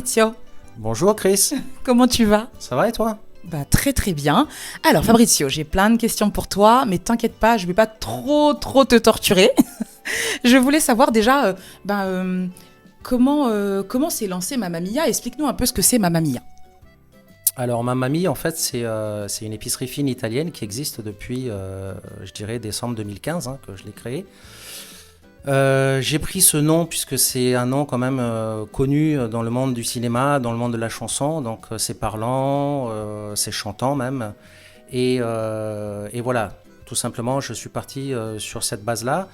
Fabrizio. Bonjour Chris, Comment tu vas? ça va et toi? Très très bien. Alors Fabrizio, j'ai plein de questions pour toi, mais t'inquiète pas, je vais pas trop te torturer. Je voulais savoir déjà comment s'est lancée Mamma Mia. Explique-nous un peu ce que c'est Mamma Mia. Alors Mamma Mia en fait c'est une épicerie fine italienne qui existe depuis je dirais décembre 2015 que je l'ai créée. J'ai pris ce nom puisque c'est un nom quand même connu dans le monde du cinéma, dans le monde de la chanson, donc c'est parlant, c'est chantant même. Et voilà, tout simplement je suis parti sur cette base-là.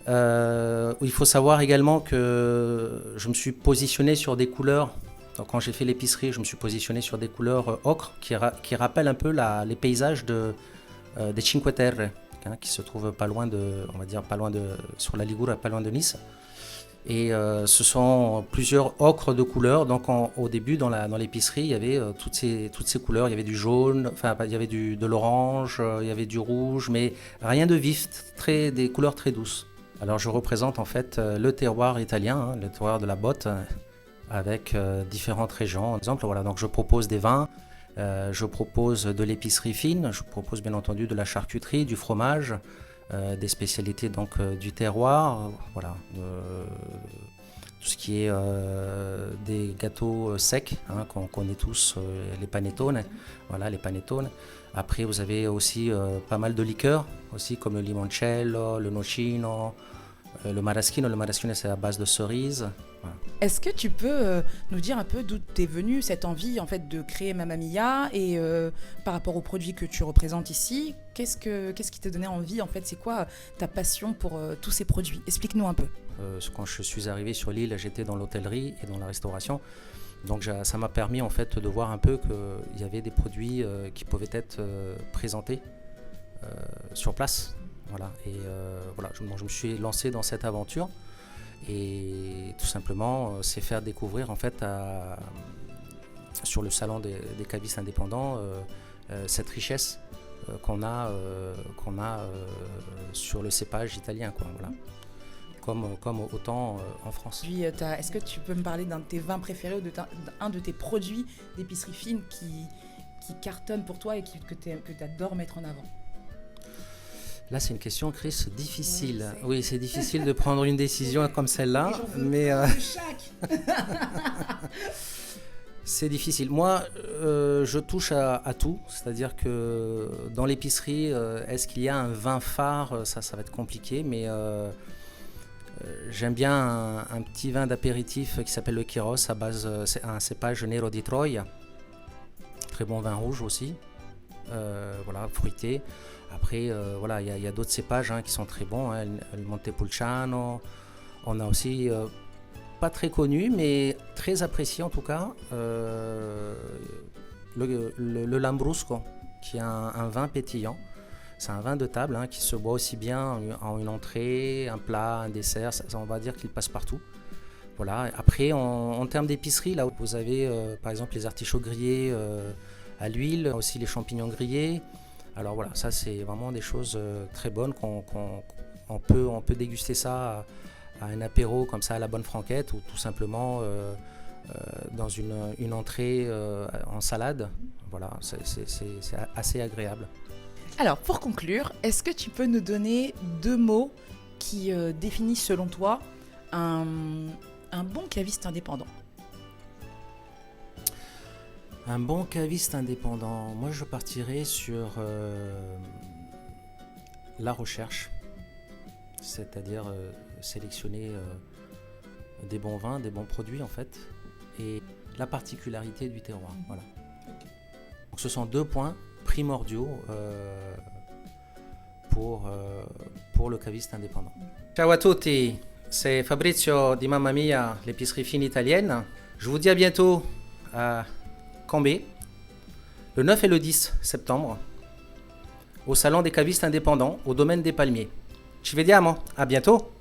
Il faut savoir également que je me suis positionné sur des couleurs. Donc, quand j'ai fait l'épicerie, je me suis positionné sur des couleurs ocre qui rappellent un peu les paysages des Cinque Terre, qui se trouvent pas loin sur la Ligurie, pas loin de Nice. Et ce sont plusieurs ocres de couleurs. Donc au début, dans l'épicerie, il y avait toutes ces couleurs. Il y avait du jaune, il y avait de l'orange, il y avait du rouge, mais rien de vif, des couleurs très douces. Alors je représente en fait le terroir italien, le terroir de la botte, avec différentes régions. Par exemple, voilà, donc je propose des vins, je propose de l'épicerie fine, je propose bien entendu de la charcuterie, du fromage, des spécialités donc du terroir, voilà, tout ce qui est des gâteaux secs qu'on connaît tous, les panettone, voilà les panettone. Après vous avez aussi pas mal de liqueurs aussi comme le limoncello, le nocino, le maraschino. Le maraschino c'est à base de cerises. Voilà. Est-ce que tu peux nous dire un peu d'où t'es venue cette envie en fait de créer Mamma Mia et par rapport aux produits que tu représentes ici, qu'est-ce qui t'a donné envie en fait? C'est quoi ta passion pour tous ces produits? Explique-nous un peu. Quand je suis arrivé sur l'île, j'étais dans l'hôtellerie et dans la restauration. Donc ça m'a permis en fait de voir un peu qu'il y avait des produits qui pouvaient être présentés sur place. Voilà. Et voilà, je me suis lancé dans cette aventure. Et tout simplement, c'est faire découvrir en fait sur le salon des cavistes indépendants cette richesse qu'on a sur le cépage italien, quoi, voilà. Comme autant en France. Puis, est-ce que tu peux me parler d'un de tes vins préférés ou d'un de tes produits d'épicerie fine qui cartonne pour toi et que tu adores mettre en avant? Là, c'est une question, Chris, difficile. Oui, c'est difficile de prendre une décision comme celle-là, mais c'est difficile. Moi, je touche à tout, c'est-à-dire que dans l'épicerie, est-ce qu'il y a un vin phare? Ça va être compliqué, mais j'aime bien un petit vin d'apéritif qui s'appelle le Chiros, à base, c'est un cépage Nero di Troia. Très bon vin rouge aussi, voilà, fruité. Après, voilà, il y a d'autres cépages qui sont très bons, le Montepulciano. On a aussi, pas très connu, mais très apprécié en tout cas, le Lambrusco, qui est un vin pétillant. C'est un vin de table qui se boit aussi bien en une entrée, un plat, un dessert. Ça, on va dire qu'il passe partout. Voilà. Après, en termes d'épicerie, là, vous avez par exemple les artichauts grillés à l'huile, aussi les champignons grillés. Alors voilà, ça c'est vraiment des choses très bonnes on peut déguster ça à un apéro comme ça à la bonne franquette ou tout simplement dans une entrée en salade. Voilà, c'est assez agréable. Alors, pour conclure, est-ce que tu peux nous donner 2 mots qui définissent selon toi un bon caviste indépendant? Un bon caviste indépendant, moi je partirais sur la recherche, c'est-à-dire sélectionner des bons vins, des bons produits en fait, et la particularité du terroir. Voilà. Donc, ce sont 2 points primordiaux pour le caviste indépendant. Ciao à tutti, c'est Fabrizio di Mamma Mia, l'épicerie fine italienne. Je vous dis à bientôt à Cambé, le 9 et le 10 septembre, au salon des cavistes indépendants, au domaine des Palmiers. Ci vediamo, à bientôt!